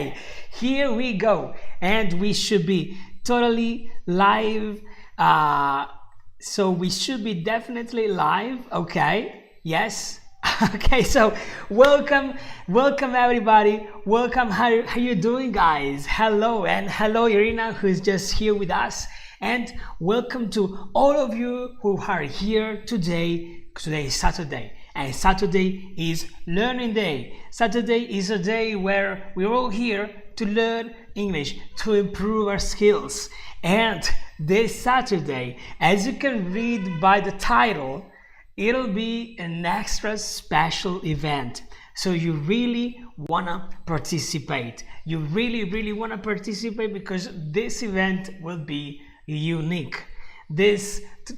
Okay, here we go, and we should be totally live. So we should be definitely live. Okay, yes. Okay, so welcome everybody. Welcome. How you doing, guys? Hello, and hello Irina, who's just here with us, and welcome to all of you who are here today. Today is Saturday, and Saturday is Learning Day. Saturday is a day where we're all here to learn English, to improve our skills. And this Saturday, as you can read by the title, it'll be an extra special event. So you really wanna participate. You really wanna participate because this event will be unique.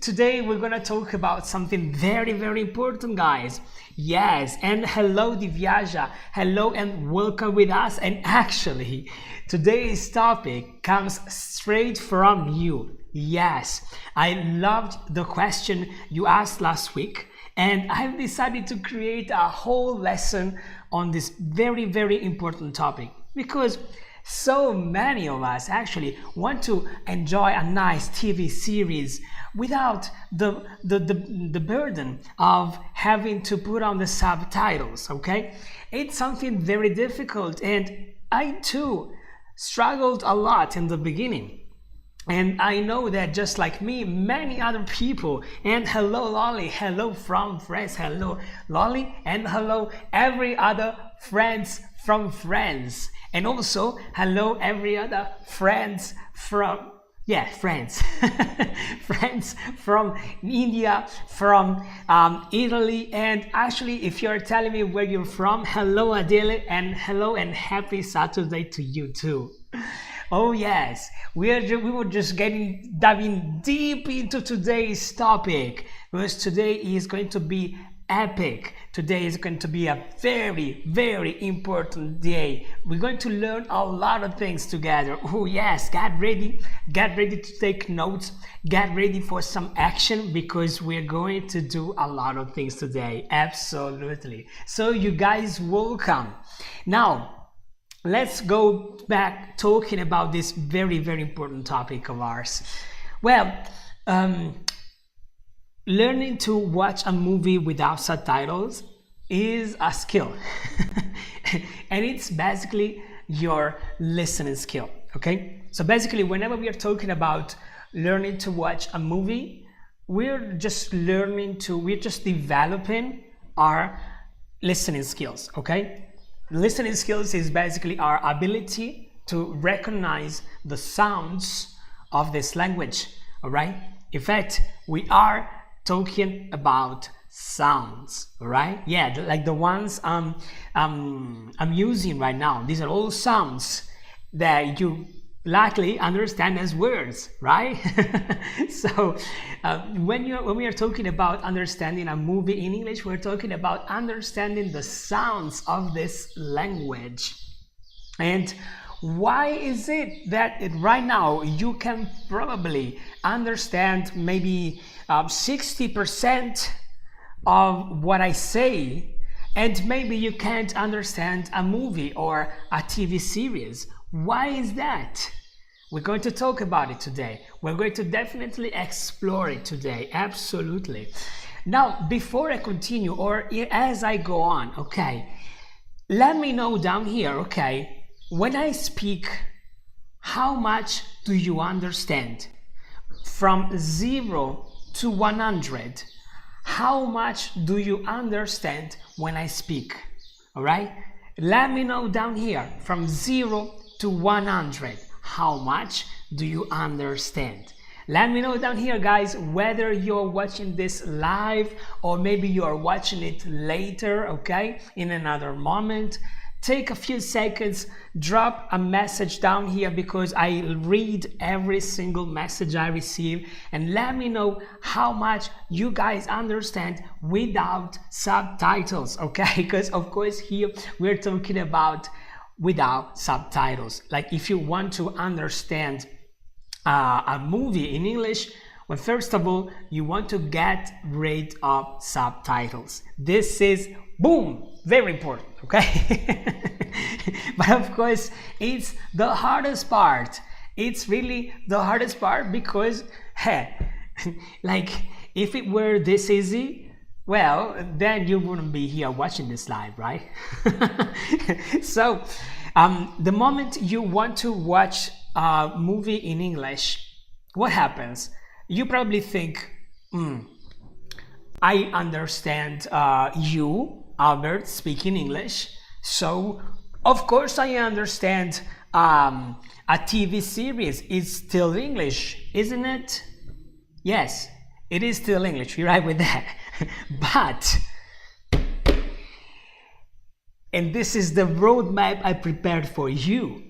Today we're gonna talk about something very important, guys. Yes, and hello Divyaja, hello and welcome with us. And actually, today's topic comes straight from you. Yes, I loved the question you asked last week, and I've decided to create a whole lesson on this very important topic because so many of us actually want to enjoy a nice TV series without the burden of having to put on the subtitles, okay? It's something very difficult, and I too struggled a lot in the beginning. And I know that just like me, many other people, and hello Lolly, hello from France, hello Lolly, and hello every other friends from France. And also, hello every other friends from, friends. Friends from India, from Italy. And actually, if you're telling me where you're from, hello Adele, and hello and happy Saturday to you too. Oh yes, we were just diving deep into today's topic because today is going to be epic. Today is going to be a very important day. We're going to learn a lot of things together. Oh yes, get ready to take notes, get ready for some action because we're going to do a lot of things today. Absolutely. So you guys, welcome. Now, let's go back talking about this very important topic of ours. Well, learning to watch a movie without subtitles is a skill. And it's basically your listening skill, okay? So basically, whenever we are talking about learning to watch a movie, we're just developing our listening skills, okay? Listening skills is basically our ability to recognize the sounds of this language, all right? In fact, we are talking about sounds, all right? Yeah, like the ones I'm using right now. These are all sounds that you likely understand as words, right? So when we are talking about understanding a movie in English, we're talking about understanding the sounds of this language. And why is it that right now you can probably understand maybe 60% of what I say, and maybe you can't understand a movie or a TV series? Why is that? We're going to talk about it today. We're going to definitely explore it today. Absolutely. Now, before I continue or as I go on, okay, let me know down here, okay, when I speak, how much do you understand? From 0 to 100, how much do you understand when I speak? All right? Let me know down here from 0 to 100. How much do you understand? Let me know down here, guys, whether you're watching this live or maybe you're watching it later, okay, in another moment. Take a few seconds, drop a message down here because I read every single message I receive, and let me know how much you guys understand without subtitles, okay? Because of course here we're talking about without subtitles. Like if you want to understand a movie in English, well, first of all, you want to get rid of subtitles. This is, boom, very important, okay? But of course, it's the hardest part. It's really the hardest part because, hey, like if it were this easy, well, then you wouldn't be here watching this live, right? So, the moment you want to watch a movie in English, what happens? You probably think, I understand you, Albert, speaking English, so of course I understand a TV series is still English, isn't it? Yes, it is still English, you're right with that. But, and this is the roadmap I prepared for you,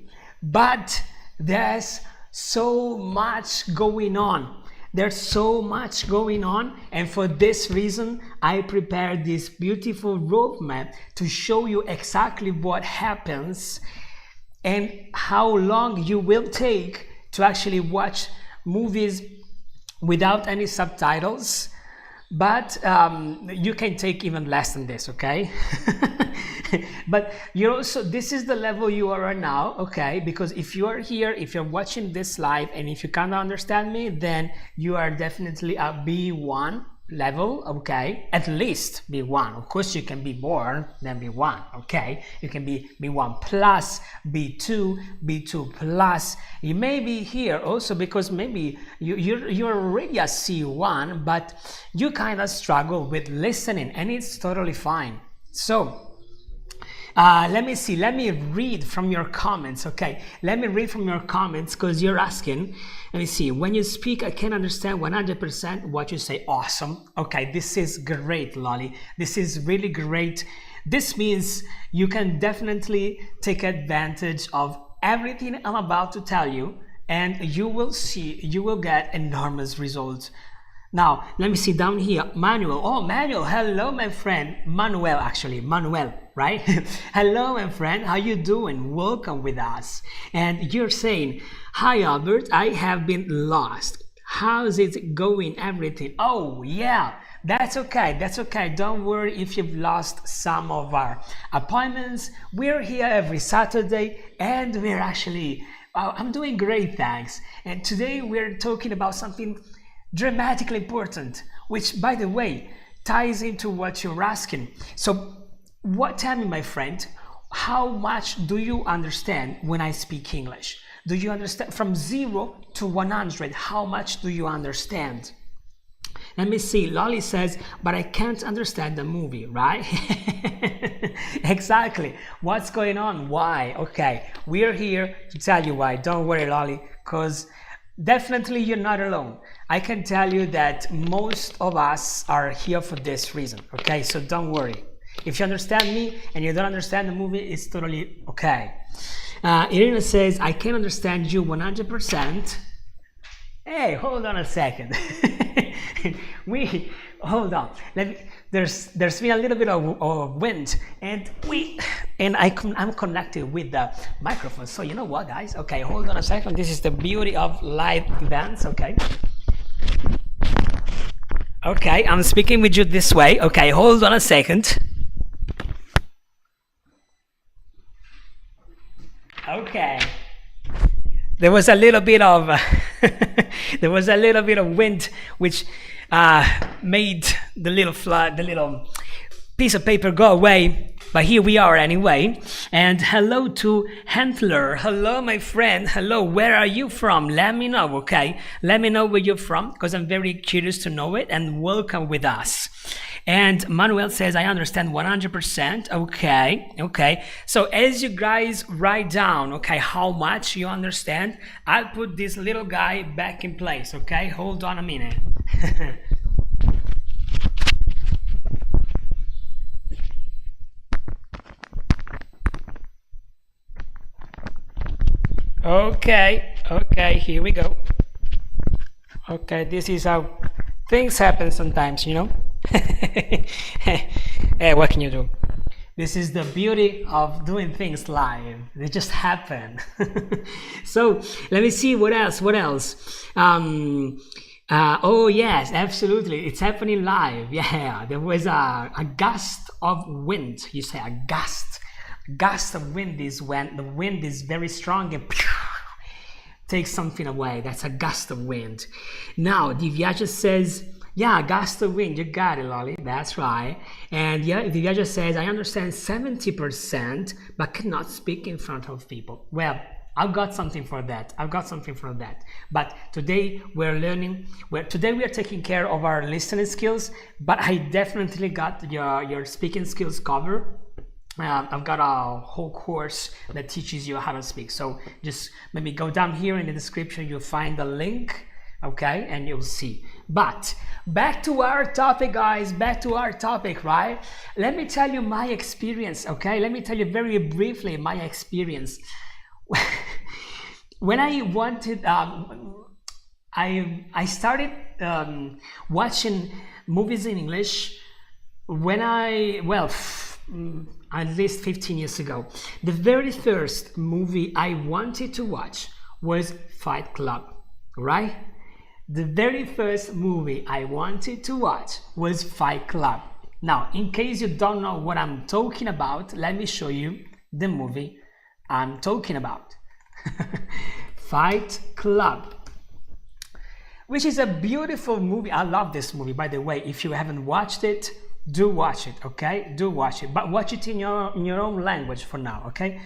but there's so much going on. There's so much going on, and for this reason I prepared this beautiful roadmap to show you exactly what happens and how long you will take to actually watch movies without any subtitles. But you can take even less than this, okay? But you're also, this is the level you are right now, okay? Because if you are here, if you're watching this live, and if you can't understand me, then you are definitely a B1 level, okay? At least B1. Of course, you can be more than B1, okay? You can be B1 plus, B2, B2 plus. You may be here also because maybe you're already a C1, but you kind of struggle with listening, and it's totally fine. So, let me see, let me read from your comments, okay? Let me read from your comments because you're asking. Let me see, when you speak, I can understand 100% what you say. Awesome. Okay, this is great, Lolly. This is really great. This means you can definitely take advantage of everything I'm about to tell you, and you will see, you will get enormous results. Now, let me see down here, Manuel. Oh, Manuel, hello, my friend. Manuel, actually, Manuel, right? Hello, my friend, how you doing? Welcome with us. And you're saying, hi, Albert, I have been lost. How's it going, everything? Oh, yeah, that's okay, that's okay. Don't worry if you've lost some of our appointments. We're here every Saturday, and we're actually, I'm doing great, thanks. And today we're talking about something dramatically important, which, by the way, ties into what you're asking. So, tell me, my friend, how much do you understand when I speak English? Do you understand from 0 to 100? How much do you understand? Let me see. Lolly says, but I can't understand the movie, right? Exactly. What's going on? Why? Okay, we're here to tell you why. Don't worry, Lolly, because definitely you're not alone. I can tell you that most of us are here for this reason, okay? So don't worry. If you understand me and you don't understand the movie, it's totally okay. Irina says, I can understand you 100%. Hey, hold on a second. Hold on. There's been a little bit of wind, and I'm connected with the microphone. So you know what, guys? Okay, hold on a second. This is the beauty of live events. Okay. Okay, I'm speaking with you this way. Okay, hold on a second. Okay. There was a little bit of wind, which made the little piece of paper go away. But here we are anyway. And hello to Hentler. Hello, my friend. Hello, where are you from? Let me know, okay? Let me know where you're from, because I'm very curious to know it. And welcome with us. And Manuel says, I understand 100%. Okay. So as you guys write down, okay, how much you understand, I'll put this little guy back in place, okay? Hold on a minute. Okay, here we go. Okay, this is how things happen sometimes, you know? Hey, what can you do? This is the beauty of doing things live. They just happen. So let me see what else. Oh yes, absolutely. It's happening live. Yeah, there was a gust of wind. You say a gust. Gust of wind is when the wind is very strong and takes something away. That's a gust of wind. Now, Divyaja says, yeah, gust of wind. You got it, Lolly. That's right. And yeah, Divyaja says, I understand 70%, but cannot speak in front of people. Well, I've got something for that. I've got something for that. But today we're learning. Today we are taking care of our listening skills. But I definitely got your speaking skills covered. I've got a whole course that teaches you how to speak. So just maybe go down here in the description. You'll find the link. Okay, and you'll see. But back to our topic, guys. Back to our topic, right? Let me tell you my experience. Okay, let me tell you very briefly my experience. When I wanted, I started watching movies in English when at least 15 years ago. The very first movie I wanted to watch was Fight Club, right? The very first movie I wanted to watch was Fight Club. Now, in case you don't know what I'm talking about, let me show you the movie I'm talking about. Fight Club, which is a beautiful movie. I love this movie, by the way. If you haven't watched it, do watch it, okay? Do watch it, but watch it in your own language for now, okay?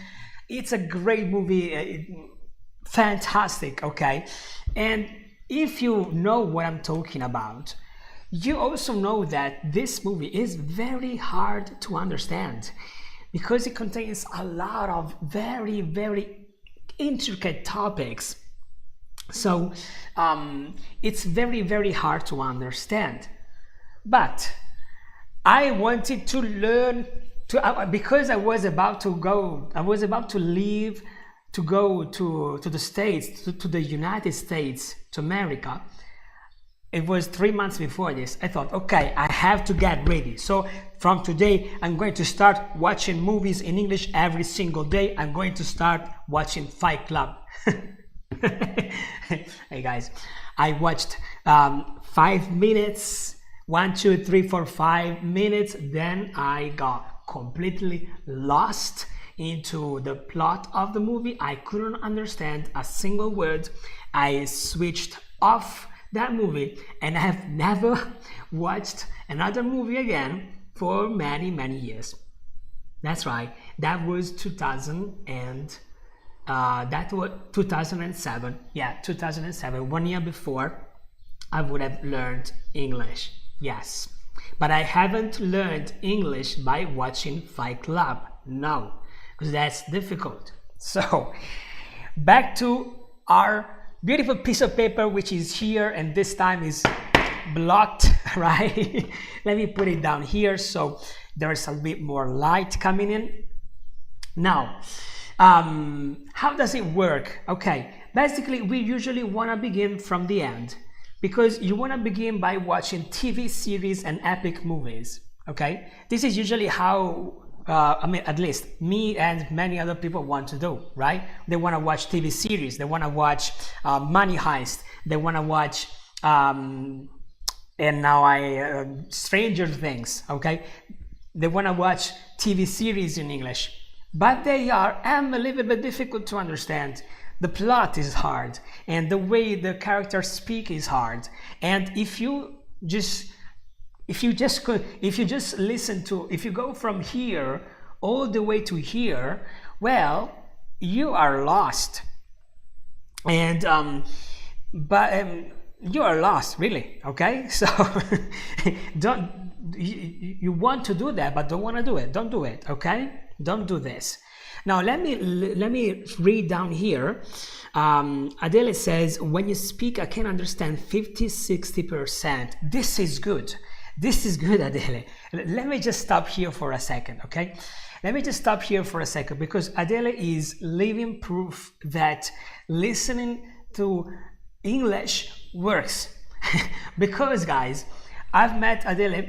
It's a great movie, fantastic, okay? And if you know what I'm talking about, you also know that this movie is very hard to understand because it contains a lot of very, very intricate topics. So it's very, very hard to understand. But I wanted to learn because I was about to leave to go to the States, to the United States, to America. It was 3 months before this. I thought, okay, I have to get ready. So from today, I'm going to start watching movies in English every single day. I'm going to start watching Fight Club. Hey guys, I watched 5 minutes, 1, 2, 3, 4, 5 minutes. Then I got completely lost into the plot of the movie. I couldn't understand a single word. I switched off that movie and I have never watched another movie again for many, many years. That's right. That was 2007. Yeah, 2007. 1 year before I would have learned English. Yes. But I haven't learned English by watching Fight Club. No, because that's difficult. So back to our beautiful piece of paper, which is here, and this time is blocked, right? Let me put it down here so there is a bit more light coming in. Now, how does it work? Okay, basically we usually want to begin from the end because you want to begin by watching TV series and epic movies. Okay, this is usually how at least me and many other people want to do, right? They want to watch TV series, they want to watch Money Heist, they want to watch Stranger Things, okay? They want to watch TV series in English, but they are a little bit difficult to understand. The plot is hard, and the way the characters speak is hard. And if you go from here all the way to here, well, you are lost. And you are lost, really. Okay, so you want to do that, but don't want to do it. Don't do it. Okay, don't do this. Now let me read down here. Adele says, when you speak, I can understand 50-60%. This is good. This is good, Adele. Let me just stop here for a second, okay? Let me just stop here for a second because Adele is living proof that listening to English works. Because, guys, I've met Adele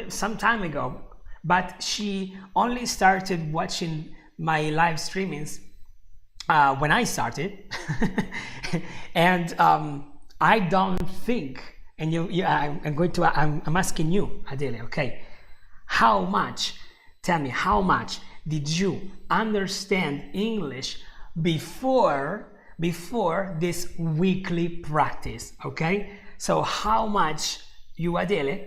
some time ago, but she only started watching my live streamings when I started. And I don't think, and I'm asking you, Adele, okay, how much, tell me, how much did you understand English before this weekly practice, okay? So how much you, Adele,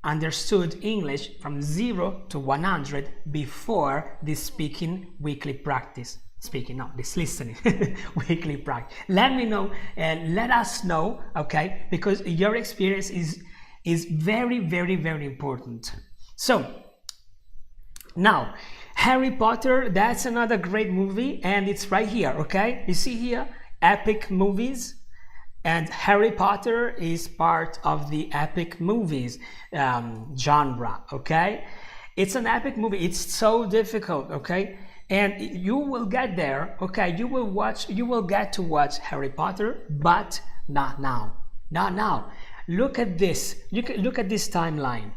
understood English from 0 to 100 before this speaking weekly practice? This listening weekly practice. Let me know and let us know, okay? Because your experience is very, very, very important. So now, Harry Potter, that's another great movie, and it's right here, okay? You see here, epic movies, and Harry Potter is part of the epic movies genre, okay? It's an epic movie. It's so difficult, okay? And you will get there, okay? You will get to watch Harry Potter, but not now. Not now. Look at this. Look at this timeline.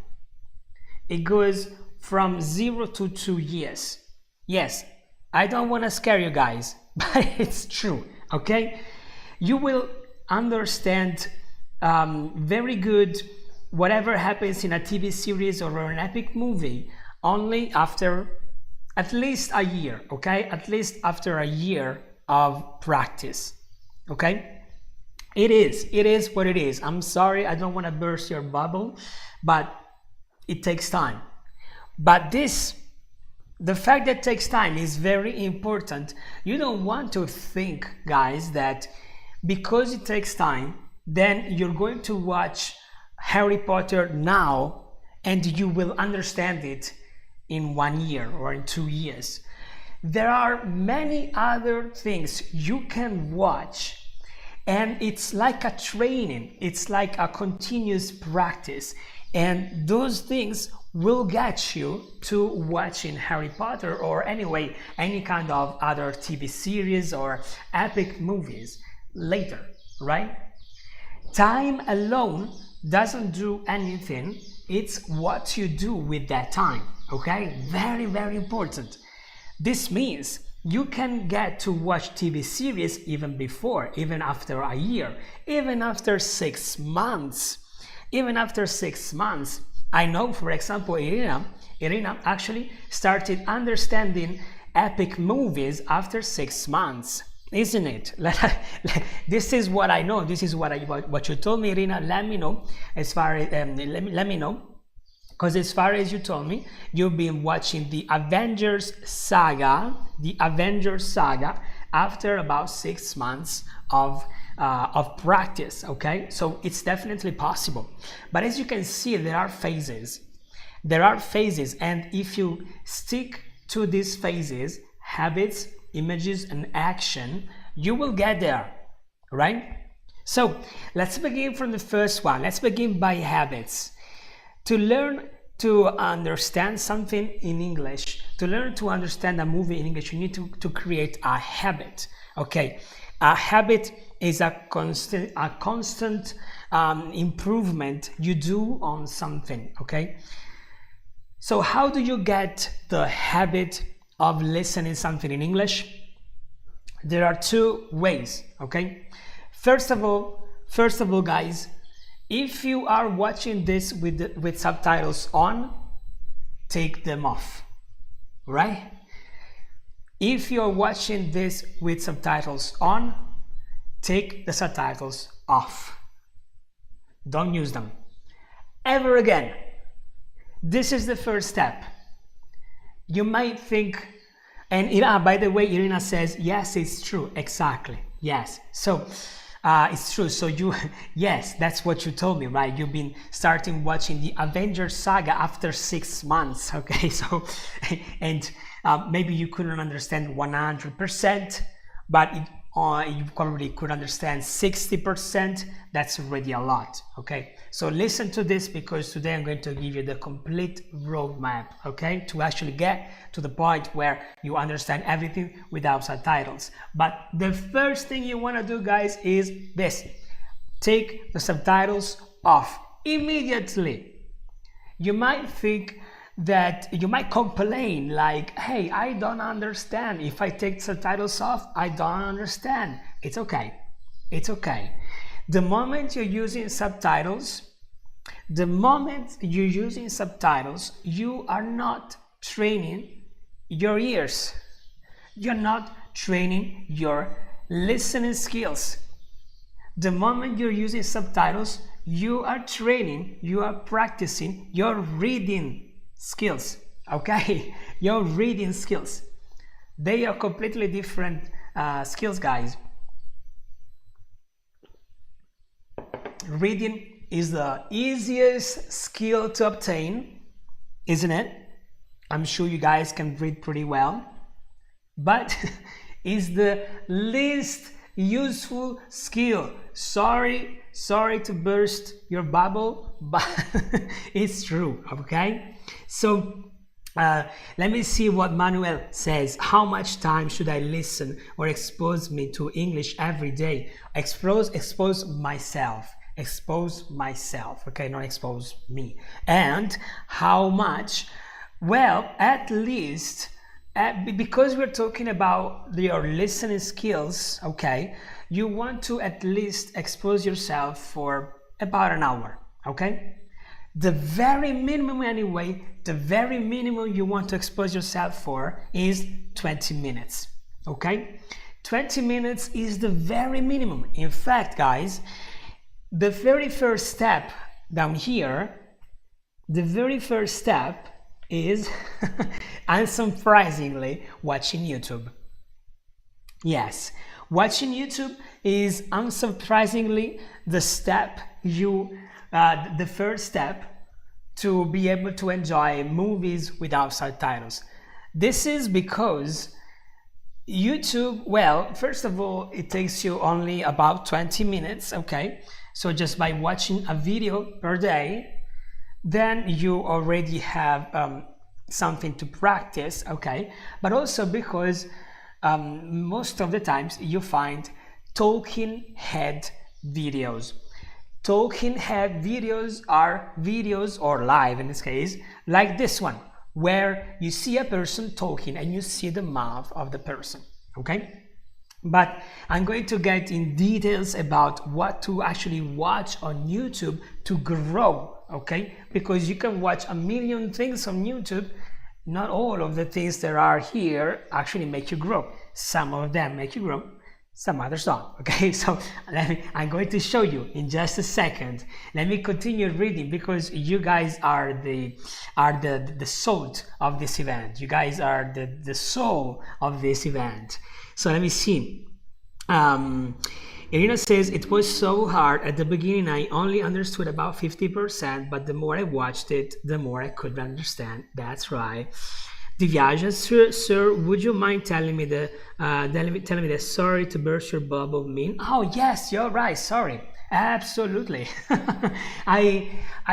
It goes from 0 to 2 years. Yes, I don't want to scare you guys, but it's true, okay? You will understand very good whatever happens in a TV series or an epic movie only after at least a year, okay? At least after a year of practice, okay? It is what it is. I'm sorry, I don't want to burst your bubble, but it takes time. But the fact that it takes time is very important. You don't want to think, guys, that because it takes time, then you're going to watch Harry Potter now and you will understand it in 1 year or in 2 years. There are many other things you can watch, and it's like a training, it's like a continuous practice, and those things will get you to watching Harry Potter or anyway any kind of other TV series or epic movies later, right? Time alone doesn't do anything. It's what you do with that time, okay? Very, very important. This means you can get to watch TV series even before, even after a year, even after 6 months. Even after 6 months. I know, for example, Irina actually started understanding epic movies after 6 months, isn't it? This is what I know. This is what you told me, Irina. Let me know as far as let me know, because as far as you told me, you've been watching the Avengers saga, after about 6 months of practice, okay? So it's definitely possible. But as you can see, there are phases, and if you stick to these phases, habits, images, and action, you will get there, right? So let's begin from the first one. Let's begin by habits. To learn to understand something in English, to learn to understand a movie in English, you need to create a habit, okay? A habit is a constant improvement you do on something, okay? So how do you get the habit of listening something in English? There are 2 ways, okay? First of all, guys, if you are watching this with subtitles on, take them off, right? If you're watching this with subtitles on, take the subtitles off. Don't use them ever again. This is the first step. You might think, and by the way, Irina says, yes, it's true. Exactly. Yes. So it's true. So yes, that's what you told me, right? You've been starting watching the Avengers saga after 6 months. Okay. So, and maybe you couldn't understand 100%, but you probably could understand 60%. That's already a lot, okay? So listen to this, because today I'm going to give you the complete roadmap, okay? To actually get to the point where you understand everything without subtitles. But the first thing you want to do, guys, is this. Take the subtitles off immediately. You might think that you might complain like, hey, I don't understand. If I take subtitles off, I don't understand. It's okay. It's okay. The moment you're using subtitles, you are not training your ears. You're not training your listening skills. The moment you're using subtitles, you are training, you are practicing your reading skills. Okay? Your reading skills. They are completely different skills, guys. Reading is the easiest skill to obtain, isn't it? I'm sure you guys can read pretty well, but is the least useful skill. Sorry to burst your bubble, but it's true. Okay, so let me see what Manuel says. How much time should I listen or expose me to English every day? Expose myself. Expose myself, okay, not expose me. And how much? Well, at least, because we're talking about your listening skills, okay, you want to at least expose yourself for about an hour, okay? The very minimum anyway, the very minimum you want to expose yourself for is 20 minutes, okay? 20 minutes is the very minimum. In fact, guys, the very first step down here, the very first step is unsurprisingly watching YouTube. Yes, watching YouTube is unsurprisingly the first step to be able to enjoy movies without subtitles. This is because YouTube, well, first of all, it takes you only about 20 minutes, okay? So just by watching a video per day, then you already have something to practice, okay? But also because most of the times you find talking head videos. Talking head videos are videos, or live in this case, like this one, where you see a person talking and you see the mouth of the person, okay? But I'm going to get in details about what to actually watch on YouTube to grow, okay? Because you can watch a million things on YouTube. Not all of the things that are here actually make you grow. Some of them make you grow, some others don't, okay? So I'm going to show you in just a second. Let me continue reading because you guys are the salt of this event. You guys are the soul of this event. So let me see. Irina says, it was so hard at the beginning. I only understood about 50%, but the more I watched it, the more I could understand. That's right. Divyaja, sir, would you mind telling me the sorry to burst your bubble mean? Oh yes, you're right. Sorry. Absolutely. I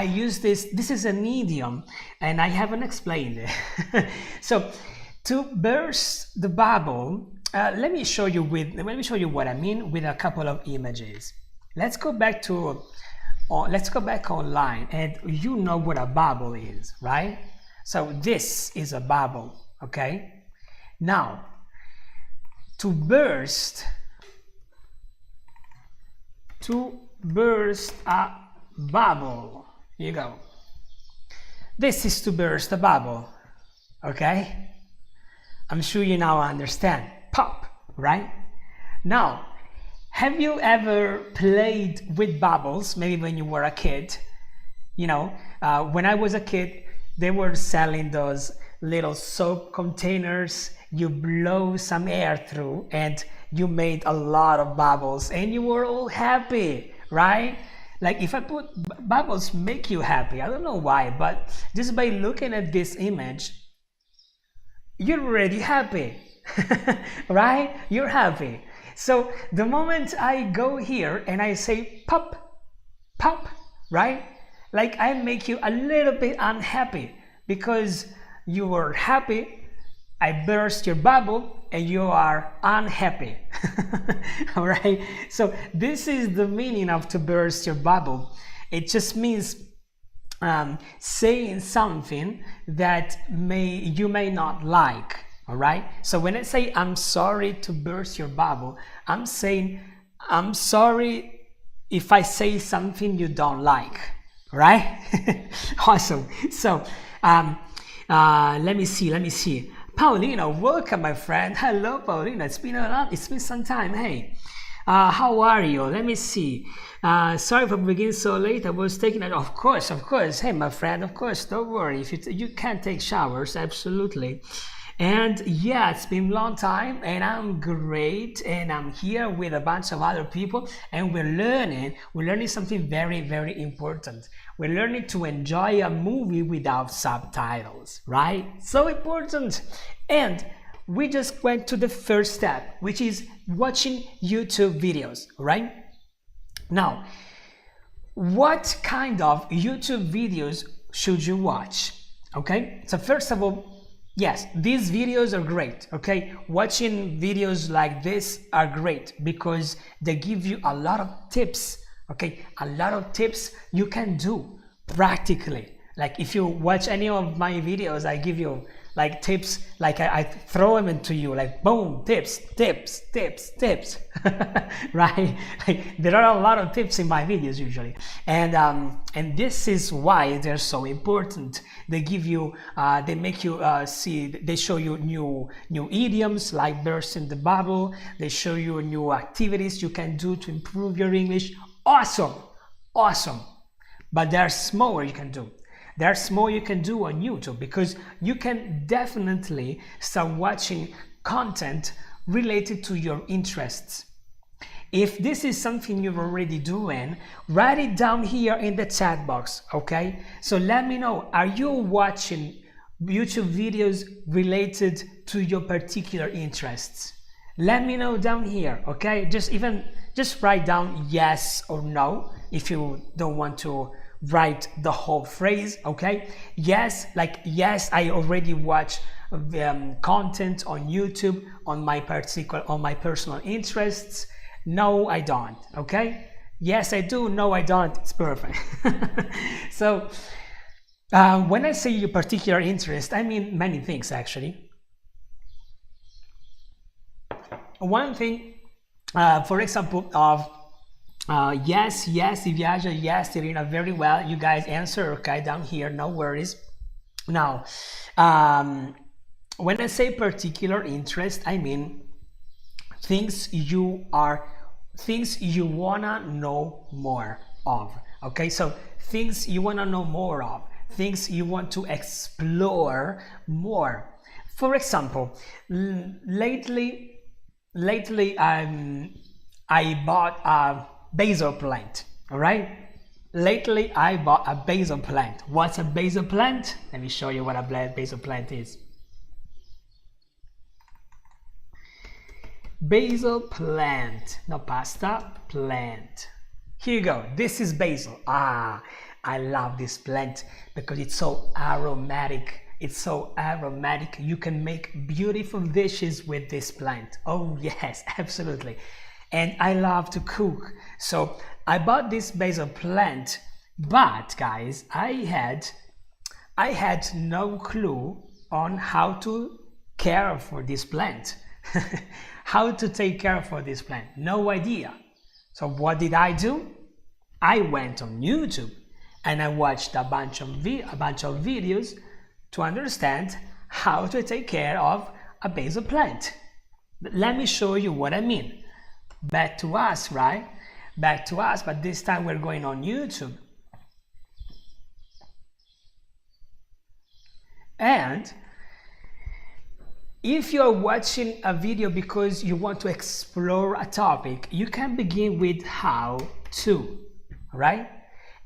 use this. This is an idiom, and I haven't explained it. So, to burst the bubble. Let me show you what I mean with a couple of images. Let's go back online, and you know what a bubble is, right? So this is a bubble, okay? Now, to burst a bubble, here you go. This is to burst a bubble, okay? I'm sure you now understand. Pop, right? Now, have you ever played with bubbles? Maybe when you were a kid. You know, when I was a kid, they were selling those little soap containers. You blow some air through and you made a lot of bubbles and you were all happy, right? Like if I put bubbles make you happy. I don't know why, but just by looking at this image, you're already happy. Right? You're happy. So the moment I go here and I say pop, pop, right? Like I make you a little bit unhappy because you were happy, I burst your bubble and you are unhappy. All right? So this is the meaning of to burst your bubble. It just means saying something that you may not like. All right? So when I say I'm sorry to burst your bubble, I'm saying I'm sorry if I say something you don't like, right? Awesome. So let me see. Paulina, welcome, my friend. Hello, Paulina. It's been some time. Hey, how are you? Let me see. Sorry for beginning so late. I was taking it. Of course. Hey, my friend. Of course. Don't worry. If you can take showers, absolutely. And yeah, it's been a long time, and I'm great, and I'm here with a bunch of other people, and we're learning something very, very important. We're learning to enjoy a movie without subtitles, right? So important. And we just went to the first step, which is watching YouTube videos, right? Now, what kind of YouTube videos should you watch? Okay, so first of all, yes, these videos are great, okay? Watching videos like this are great because they give you a lot of tips, okay? A lot of tips you can do practically. Like if you watch any of my videos, I give you like tips, like I throw them into you, like boom, tips, right? Like, there are a lot of tips in my videos usually, and this is why they're so important. They give you, they make you see, they show you new idioms like burst in the bubble. They show you new activities you can do to improve your English. Awesome. But there's more you can do. There's more you can do on YouTube because you can definitely start watching content related to your interests. If this is something you're already doing, write it down here in the chat box, okay? So let me know, are you watching YouTube videos related to your particular interests? Let me know down here, okay? Just write down yes or no if you don't want to write the whole phrase, okay? Yes, like yes, I already watch content on YouTube on my personal interests. No, I don't, okay? Yes, I do. No, I don't. It's perfect. So when I say your particular interest, I mean many things actually. One thing, for example, of yes, Ivyaja, yes, Irina, very well. You guys answer, okay, down here, no worries. Now, when I say particular interest, I mean things you wanna know more of. Okay, so things you wanna know more of, things you want to explore more. For example, lately, I bought a basil plant, all right? Lately, I bought a basil plant. What's a basil plant? Let me show you what a basil plant is. Basil plant, no pasta, plant. Here you go, this is basil. I love this plant because it's so aromatic. You can make beautiful dishes with this plant. Oh yes, absolutely. And I love to cook. So I bought this basil plant, but guys, I had no clue on how to care for this plant. How to take care for this plant, no idea. So what did I do? I went on YouTube and I watched a bunch of videos to understand how to take care of a basil plant. But let me show you what I mean. Back to us, right? Back to us, but this time we're going on YouTube. And if you're watching a video because you want to explore a topic, you can begin with how to, right?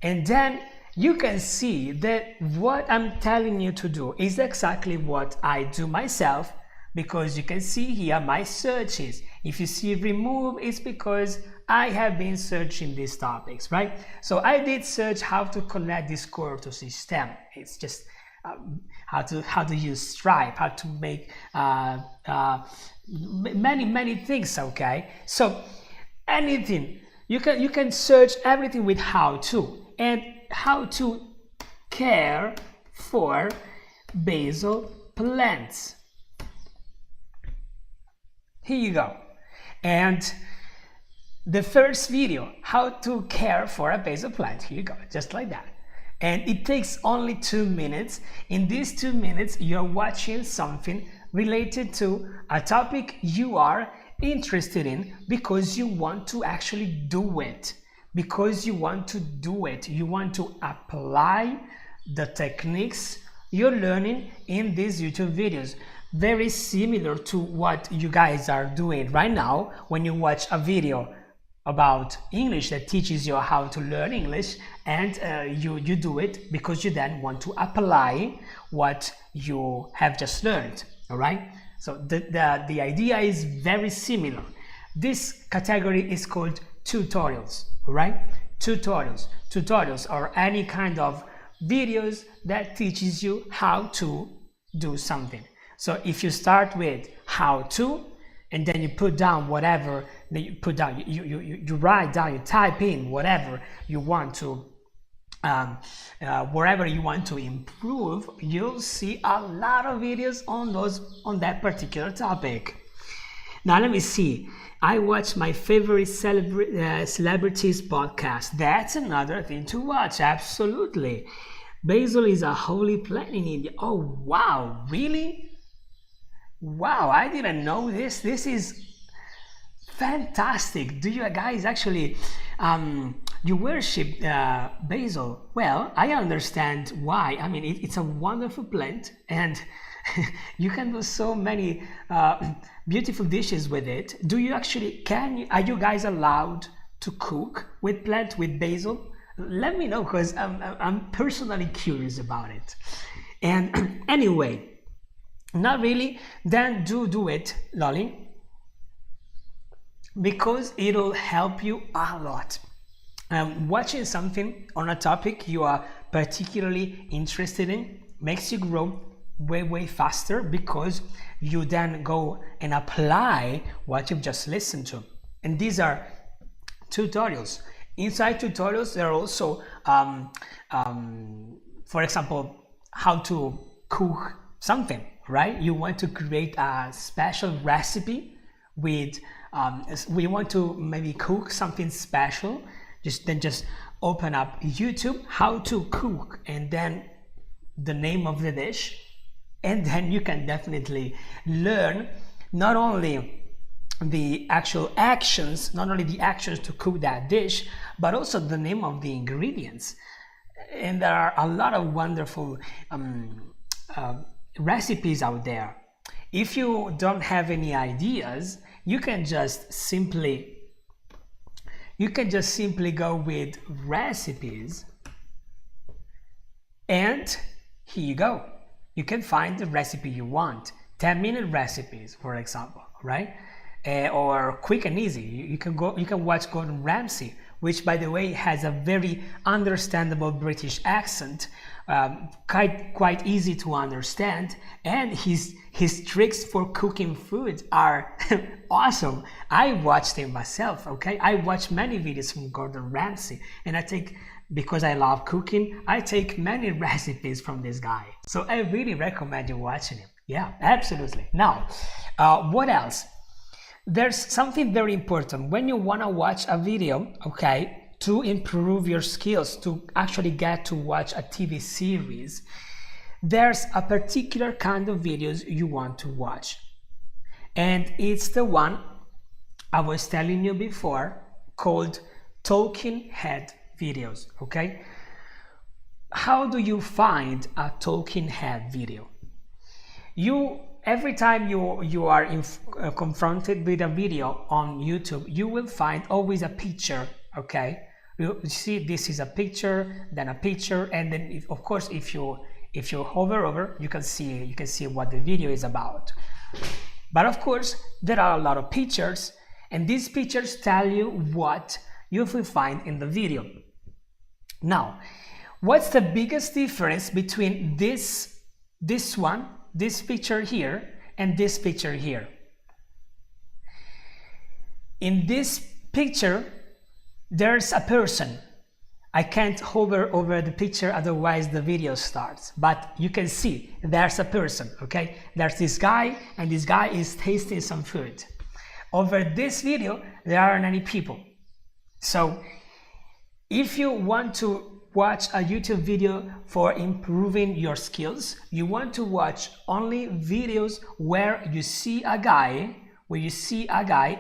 And then you can see that what I'm telling you to do is exactly what I do myself, because you can see here my searches. If you see remove, it's because I have been searching these topics, right? So I did search how to connect Discord to system. It's just how to use Stripe, how to make many things. Okay, so anything you can search everything with how to, and how to care for basil plants. Here you go. And the first video, how to care for a basil plant. Here you go, just like that. And it takes only 2 minutes. In these 2 minutes, you're watching something related to a topic you are interested in because you want to actually do it. Because you want to do it. You want to apply the techniques you're learning in these YouTube videos. Very similar to what you guys are doing right now when you watch a video about English that teaches you how to learn English, and you do it because you then want to apply what you have just learned. All right, so the idea is very similar. This category is called tutorials. All right, tutorials are any kind of videos that teaches you how to do something. So if you start with how to, and then you put down whatever that you put down, you write down, you type in whatever you want to, wherever you want to improve, you'll see a lot of videos on that particular topic. Now let me see. I watch my favorite celebrities podcast. That's another thing to watch. Absolutely. Basil is a holy plant in India. Oh wow, really? Wow, I didn't know this. This is fantastic. Do you guys actually you worship basil? Well, I understand why. I mean, it's a wonderful plant, and you can do so many beautiful dishes with it. Do you actually are you guys allowed to cook with basil? Let me know, because I'm personally curious about it. And anyway, not really, then do it, Lolly, because it'll help you a lot. Watching something on a topic you are particularly interested in makes you grow way faster, because you then go and apply what you've just listened to. And these are tutorials. Inside tutorials, there are also, for example, how to cook something, right? You want to create a special recipe with, we want to maybe cook something special, just open up YouTube, how to cook, and then the name of the dish, and then you can definitely learn not only the actual actions, to cook that dish, but also the name of the ingredients. And there are a lot of wonderful recipes out there. If you don't have any ideas, you can just simply go with recipes, and here you go. You can find the recipe you want. 10-minute recipes, for example, right? Or quick and easy. You can watch Gordon Ramsay, which, by the way, has a very understandable British accent, quite easy to understand, and his tricks for cooking food are awesome. I watched them myself. Okay, I watch many videos from Gordon Ramsay, and because I love cooking, I take many recipes from this guy. So I really recommend you watching him. Yeah, absolutely. Now, what else? There's something very important when you want to watch a video, okay, to improve your skills, to actually get to watch a TV series. There's a particular kind of videos you want to watch, and it's the one I was telling you before, called talking head videos. Okay, how do you find a talking head video? Every time you are confronted with a video on YouTube, you will find always a picture. Okay, you see, this is a picture, then a picture, and then of course if you hover over, you can see what the video is about. But of course there are a lot of pictures, and these pictures tell you what you will find in the video. Now, what's the biggest difference between this picture here and this picture here? In this picture, there's a person. I can't hover over the picture, otherwise the video starts. But you can see there's a person, okay? There's this guy, and this guy is tasting some food. Over this video, there are 90 people. So if you want to watch a YouTube video for improving your skills, you want to watch only videos where you see a guy,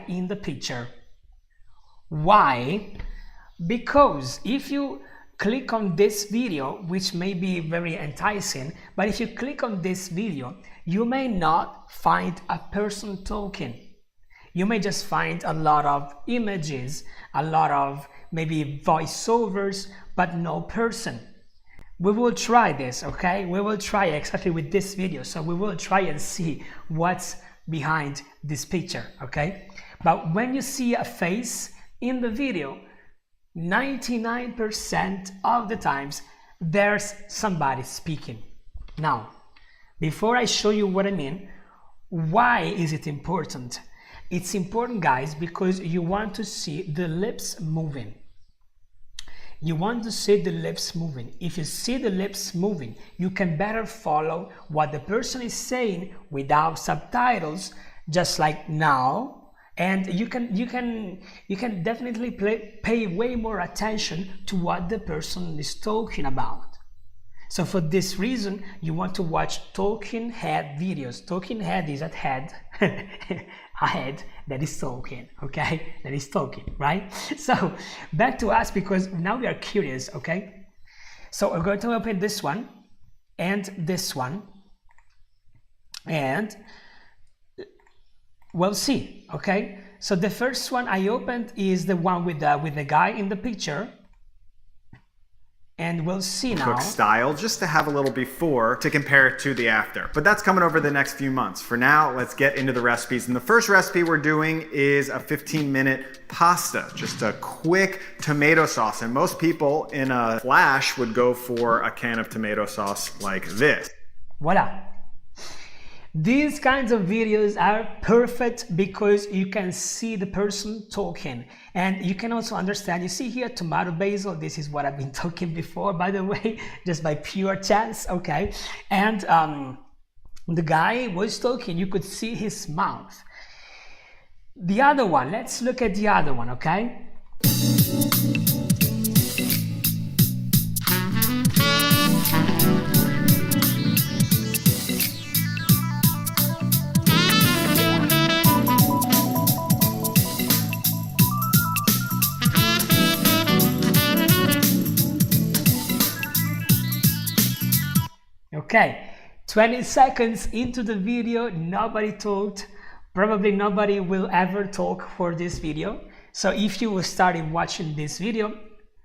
in the picture. Why? Because if you click on this video, which may be very enticing, but if you click on this video, you may not find a person talking. You may just find a lot of images, a lot of maybe voiceovers, but no person. We will try this, okay? We will try exactly with this video. So we will try and see what's behind this picture, okay? But when you see a face in the video, 99% of the times there's somebody speaking. Now, before I show you what I mean, why is it important? It's important, guys, because you want to see the lips moving. You want to see the lips moving. If you see the lips moving, you can better follow what the person is saying without subtitles, just like now. And you can definitely pay way more attention to what the person is talking about. So for this reason, you want to watch talking head videos. Talking head is a head, a head that is talking, okay? That is talking, right? So back to us, because now we are curious, okay? So we're going to open this one and this one, and we'll see, okay? So the first one I opened is the one with the guy in the picture. And we'll see now. Cook style, just to have a little before to compare it to the after. But that's coming over the next few months. For now, let's get into the recipes. And the first recipe we're doing is a 15-minute pasta, just a quick tomato sauce. And most people in a flash would go for a can of tomato sauce like this. Voila. These kinds of videos are perfect because you can see the person talking, and you can also understand. You see here tomato basil. This is what I've been talking before, by the way, just by pure chance, okay? And the guy was talking. You could see his mouth. The other one, let's look at the other one, okay? Okay, 20 seconds into the video, nobody talked. Probably nobody will ever talk for this video. So if you started watching this video,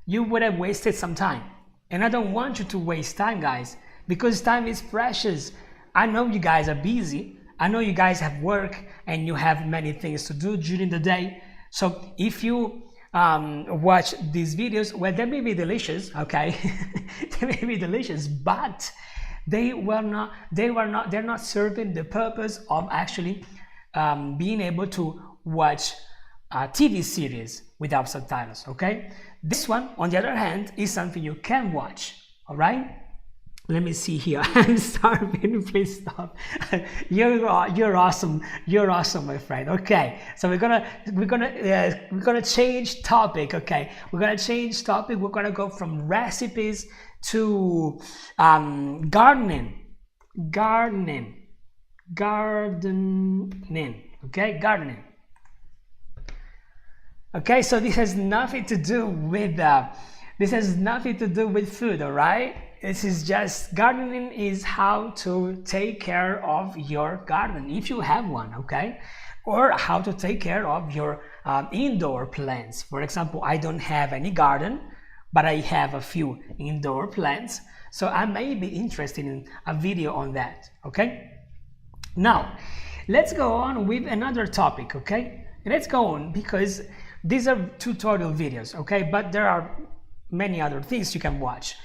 you would have wasted some time. And I don't want you to waste time, guys, because time is precious. I know you guys are busy. I know you guys have work and you have many things to do during the day. So if you watch these videos, well, they may be delicious, okay? They may be delicious, but they're not serving the purpose of actually being able to watch a TV series without subtitles, okay? This one, on the other hand, is something you can watch, all right? Let me see here. I'm starving. Please stop. You're awesome. You're awesome, my friend. Okay, so we're gonna change topic. Okay, we're gonna change topic. We're gonna go from recipes to gardening. Okay, gardening. Okay, so this has nothing to do with food, all right? This is just, gardening is how to take care of your garden, if you have one, okay? Or how to take care of your indoor plants. For example, I don't have any garden, but I have a few indoor plants, so I may be interested in a video on that, okay? Now, let's go on with another topic, okay? Let's go on, because these are tutorial videos, okay? But there are many other things you can watch.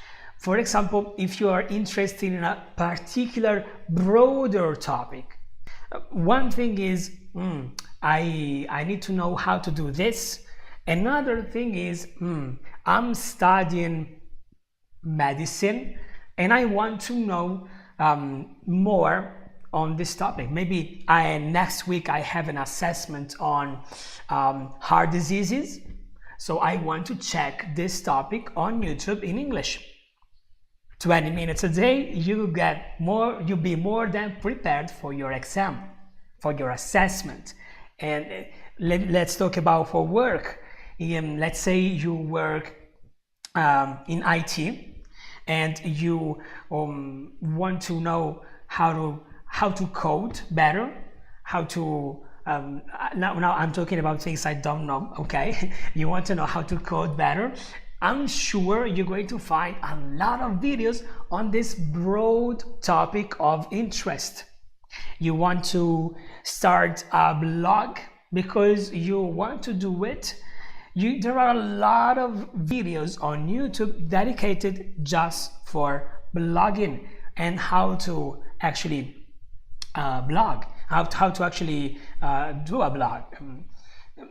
For example, if you are interested in a particular broader topic, one thing is, I need to know how to do this. Another thing is, I'm studying medicine and I want to know more on this topic. Maybe next week I have an assessment on heart diseases, so I want to check this topic on YouTube in English. 20 minutes a day, you'll be more than prepared for your exam, for your assessment. And let's talk about for work. Let's say you work in IT and you want to know how to code better, how to now I'm talking about things I don't know, okay? You want to know how to code better. I'm sure you're going to find a lot of videos on this broad topic of interest. You want to start a blog because you want to do it. There are a lot of videos on YouTube dedicated just for blogging and how to actually blog, how to actually do a blog.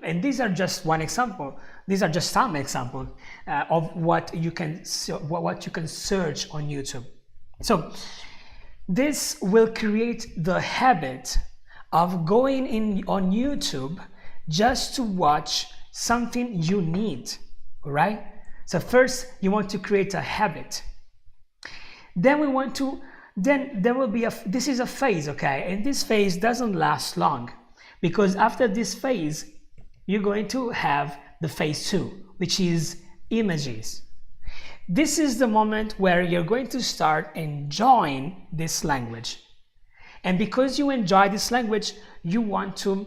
And these are just one example. These are just some examples of what you can search on YouTube. So this will create the habit of going in on YouTube just to watch something you need, right? So first you want to create a habit. Then there will be this is a phase, okay? And this phase doesn't last long, because after this phase, you're going to have the phase 2, which is images. This is the moment where you're going to start enjoying this language. And because you enjoy this language, you want to,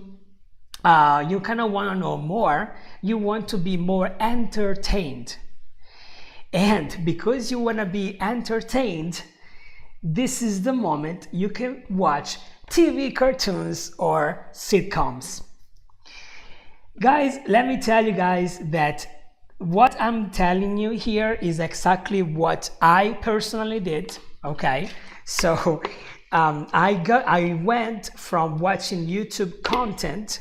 you kind of want to know more, you want to be more entertained. And because you want to be entertained, this is the moment you can watch TV cartoons or sitcoms. Guys, let me tell you guys that what I'm telling you here is exactly what I personally did, okay? So I went from watching YouTube content,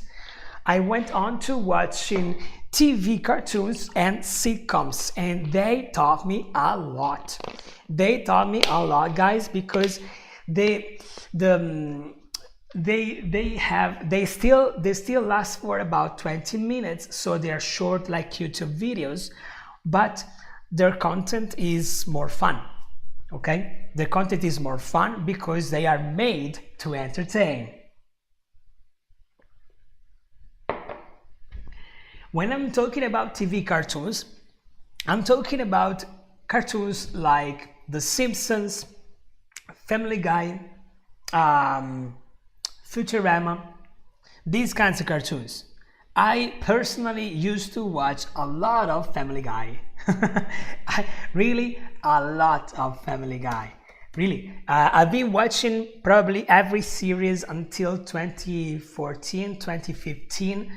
I went on to watching TV cartoons and sitcoms, and they taught me a lot. They taught me a lot, guys, because they still last for about 20 minutes, so they're short like YouTube videos, but their content is more fun, okay? The content is more fun because they are made to entertain. When I'm talking about TV cartoons, I'm talking about cartoons like The Simpsons, Family Guy, Futurama, these kinds of cartoons. I personally used to watch a lot of Family Guy. Really, a lot of Family Guy. Really. I've been watching probably every series until 2014, 2015.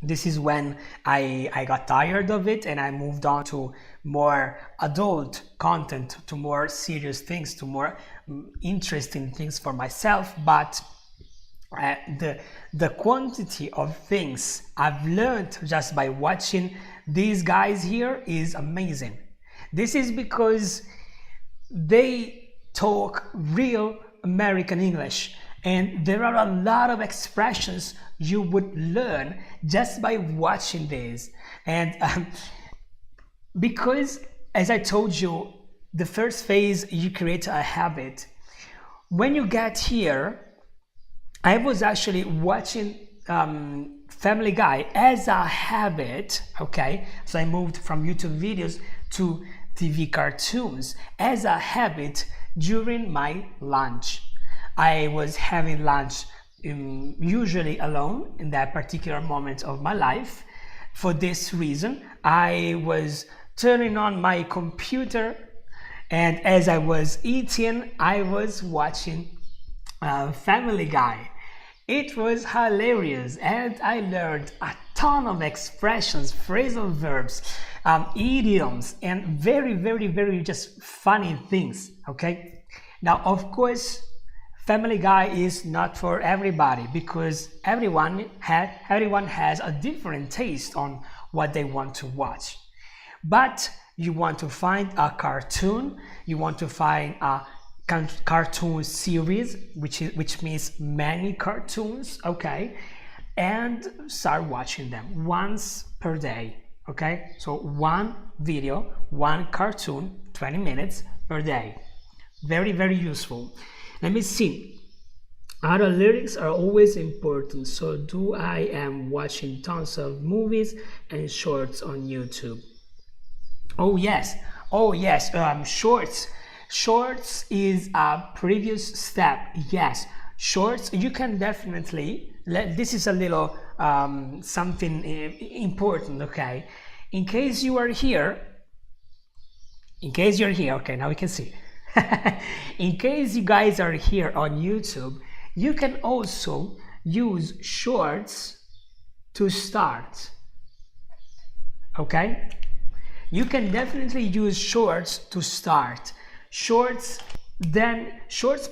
This is when I got tired of it and I moved on to more adult content, to more serious things, to more interesting things for myself. But the quantity of things I've learned just by watching these guys here is amazing. This is because they talk real American English, and there are a lot of expressions you would learn just by watching this. And because, as I told you, the first phase, you create a habit. When you get here, I was actually watching Family Guy as a habit, okay? So I moved from YouTube videos to TV cartoons as a habit during my lunch. I was having lunch usually alone in that particular moment of my life. For this reason, I was turning on my computer, and as I was eating, I was watching Family Guy. It was hilarious, and I learned a ton of expressions, phrasal verbs, idioms, and very, very, very just funny things, okay? Now, of course, Family Guy is not for everybody, because everyone has a different taste on what they want to watch. But you want to find a cartoon, you want to find a cartoon series, which means many cartoons, okay, and start watching them once per day, okay? So one video, one cartoon, 20 minutes per day. Very, very useful. Let me see. Other lyrics are always important. So do I am watching tons of movies and shorts on YouTube. Oh yes, shorts. Shorts is a previous step. Yes, shorts. You can definitely. This is a little something important. Okay, in case you are here. In case you're here. Okay, now we can see. In case you guys are here on YouTube, you can also use shorts to start. Okay. You can definitely use shorts to start. Shorts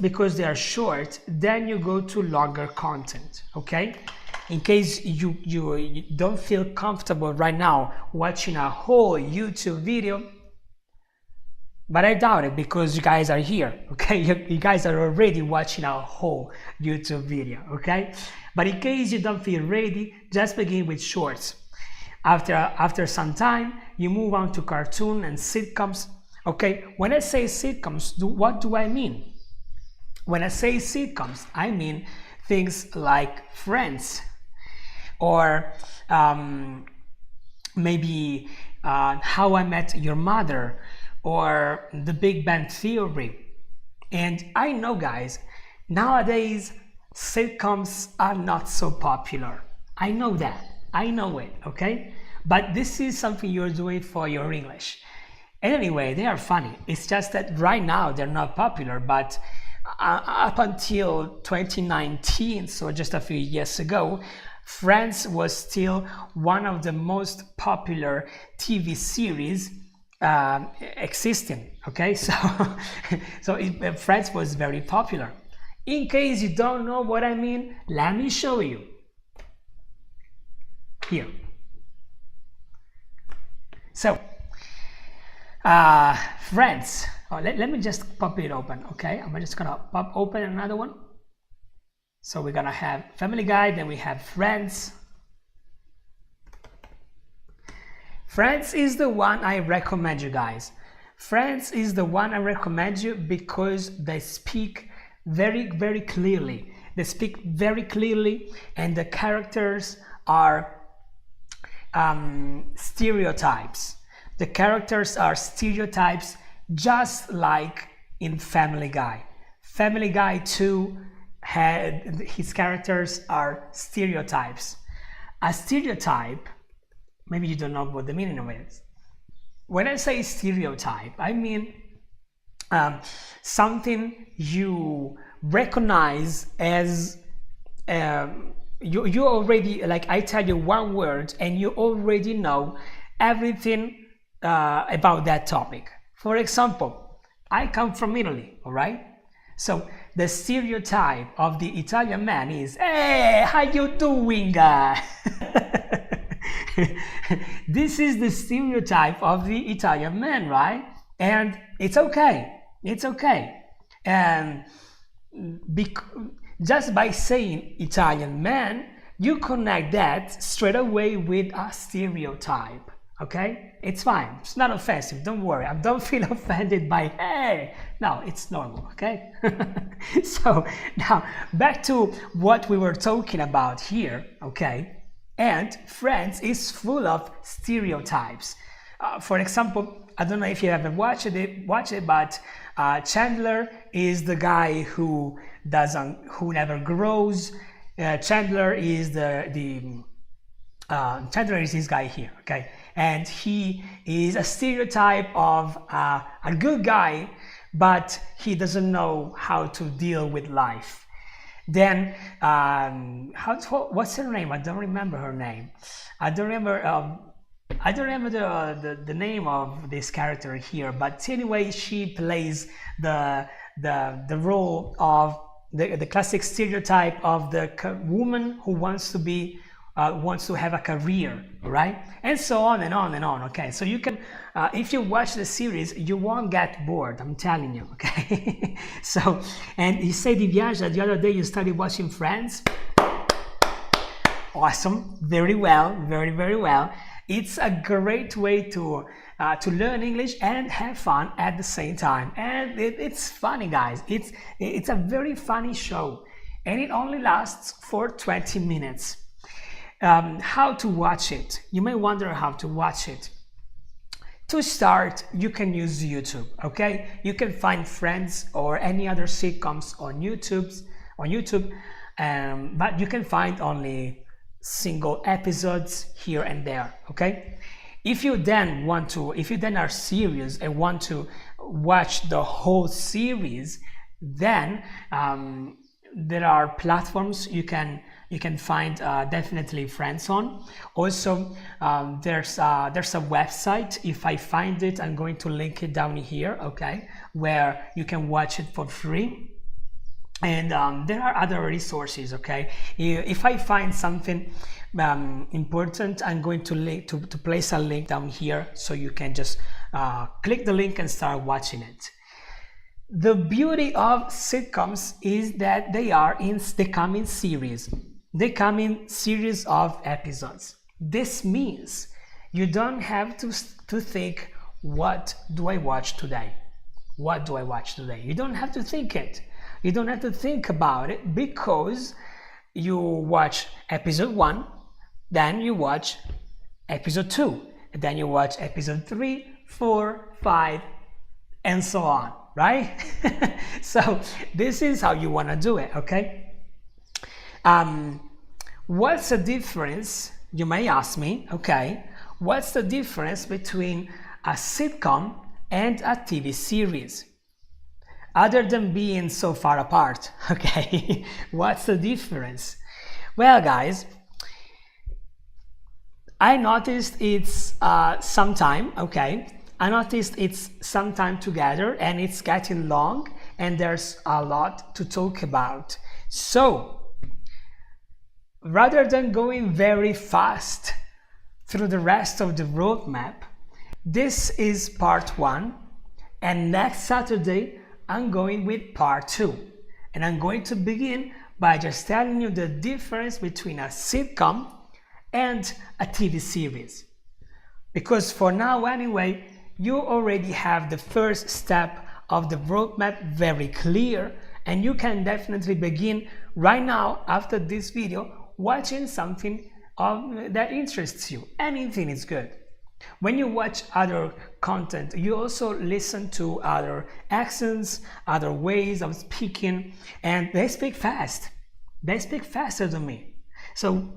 because they are short, then you go to longer content, okay? In case you don't feel comfortable right now watching a whole YouTube video, but I doubt it because you guys are here, okay? You guys are already watching a whole YouTube video, okay? But in case you don't feel ready, just begin with shorts. After some time, you move on to cartoon and sitcoms. Okay, when I say sitcoms, what do I mean? When I say sitcoms, I mean things like Friends, or maybe How I Met Your Mother, or The Big Bang Theory. And I know, guys, nowadays sitcoms are not so popular. I know that. I know it, okay? But this is something you're doing for your English. And anyway, they are funny. It's just that right now they're not popular, but up until 2019, so just a few years ago, Friends was still one of the most popular TV series existing, okay? So Friends was very popular. In case you don't know what I mean, let me show you. Here. So, Friends. Oh, let me just pop it open, okay? I'm just gonna pop open another one. So we're gonna have Family Guy, then we have Friends. Friends is the one I recommend you guys. Friends is the one I recommend you because they speak very, very clearly. They speak very clearly, and the characters are stereotypes. The characters are stereotypes, just like in Family Guy. Family Guy too had his characters are stereotypes. A stereotype, maybe you don't know what the meaning of it is. When I say stereotype, I mean something you recognize as you already, like I tell you one word and you already know everything about that topic. For example, I come from Italy, all right? So the stereotype of the Italian man is, hey, how you doing? This is the stereotype of the Italian man, right? And it's okay. It's okay. And just by saying Italian man, you connect that straight away with a stereotype. Okay? It's fine. It's not offensive. Don't worry. I don't feel offended by, hey. No, it's normal. Okay? So now back to what we were talking about here. Okay? And Friends is full of stereotypes. For example, I don't know if you ever watched it, but Chandler is the guy who never grows. Chandler is Chandler is this guy here, okay? And he is a stereotype of a good guy, but he doesn't know how to deal with life. Then, what's her name? I don't remember her name. I don't remember the name of this character here. But anyway, she plays the role of the classic stereotype of the woman who wants to be wants to have a career, right? And so on and on and on. Okay, so you can, if you watch the series, you won't get bored. I'm telling you. Okay, so, and you say Di Viaggia, the other day you started watching Friends. Awesome, very well, very well. It's a great way to learn English and have fun at the same time. And it's funny, guys. It's a very funny show, and it only lasts for 20 minutes. How to watch it? You may wonder how to watch it. To start, you can use YouTube. Okay, you can find Friends or any other sitcoms on YouTube, but you can find only single episodes here and there. Okay, if you then are serious and want to watch the whole series, then there are platforms you can find definitely Friends on. Also, there's a website. If I find it, I'm going to link it down here. Okay, where you can watch it for free. And there are other resources. Okay, if I find something important, I'm going to place a link down here, so you can just click the link and start watching it. The beauty of sitcoms is that they come in series. They come in series of episodes. This means you don't have to think, what do I watch today? What do I watch today? You don't have to think it. You don't have to think about it, because you watch episode 1, then you watch episode 2, and then you watch episode 3, 4, 5, and so on, right? So this is how you want to do it, okay? What's the difference, you may ask me, okay? What's the difference between a sitcom and a TV series? Other than being so far apart, okay? What's the difference? Well, guys, I noticed it's some time, okay? I noticed it's some time together, and it's getting long, and there's a lot to talk about. So, rather than going very fast through the rest of the roadmap, this is part 1, and next Saturday, I'm going with part 2, and I'm going to begin by just telling you the difference between a sitcom and a TV series. Because for now anyway, you already have the first step of the roadmap very clear, and you can definitely begin right now after this video watching something that interests you. Anything is good. When you watch other content, you also listen to other accents, other ways of speaking, and they speak fast. They speak faster than me. So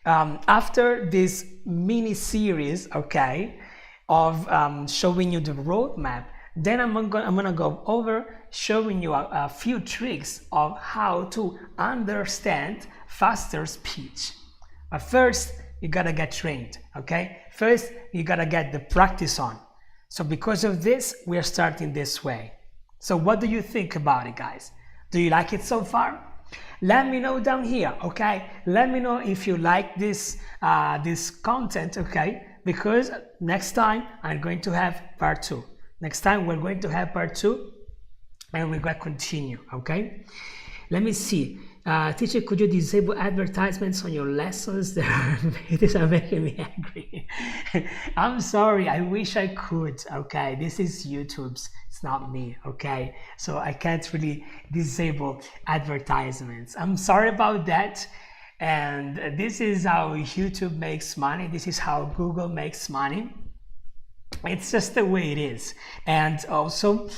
after this mini series, okay, of showing you the roadmap, then I'm gonna go over showing you a few tricks of how to understand faster speech. But first, you gotta get trained, okay? First, you gotta get the practice on. So because of this, we are starting this way. So what do you think about it, guys? Do you like it so far? Let me know down here, okay? Let me know if you like this content, okay? Because next time I'm going to have part 2. Next time we're going to have part 2, and we're going to continue, okay? Let me see. Teacher, could you disable advertisements on your lessons? These are making me angry. I'm sorry, I wish I could, okay? This is YouTube's, it's not me, okay? So I can't really disable advertisements. I'm sorry about that. And this is how YouTube makes money. This is how Google makes money. It's just the way it is. And also,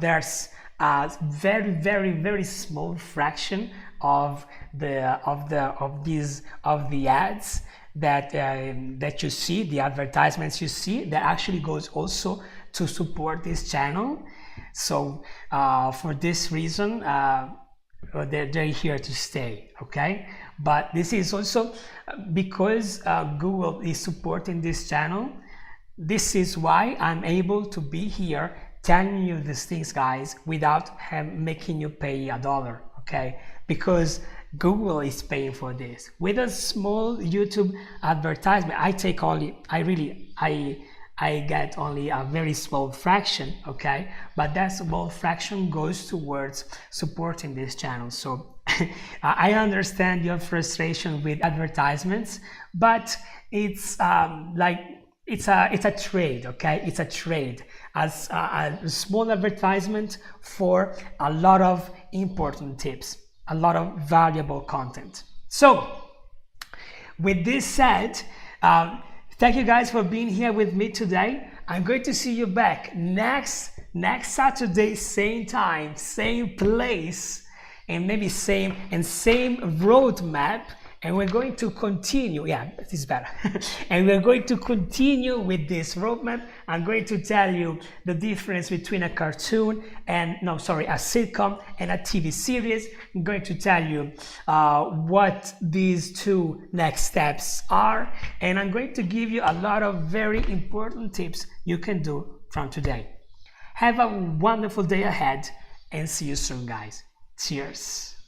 there's a very small fraction of the ads that you see, the advertisements you see, that actually goes also to support this channel. So for this reason, they're here to stay, okay? But this is also because Google is supporting this channel. This is why I'm able to be here telling you these things, guys, without making you pay $1, okay? Because Google is paying for this. With a small YouTube advertisement, I get only a very small fraction, okay? But that small fraction goes towards supporting this channel. So I understand your frustration with advertisements, but it's it's a trade, okay? It's a trade, as a small advertisement for a lot of important tips, a lot of valuable content. So with this said, thank you guys for being here with me today. I'm going to see you back next Saturday, same time, same place, and maybe same roadmap. And we're going to continue. Yeah, this is better. And we're going to continue with this roadmap. I'm going to tell you the difference between a cartoon and, a sitcom and a TV series. I'm going to tell you what these two next steps are. And I'm going to give you a lot of very important tips you can do from today. Have a wonderful day ahead and see you soon, guys. Cheers.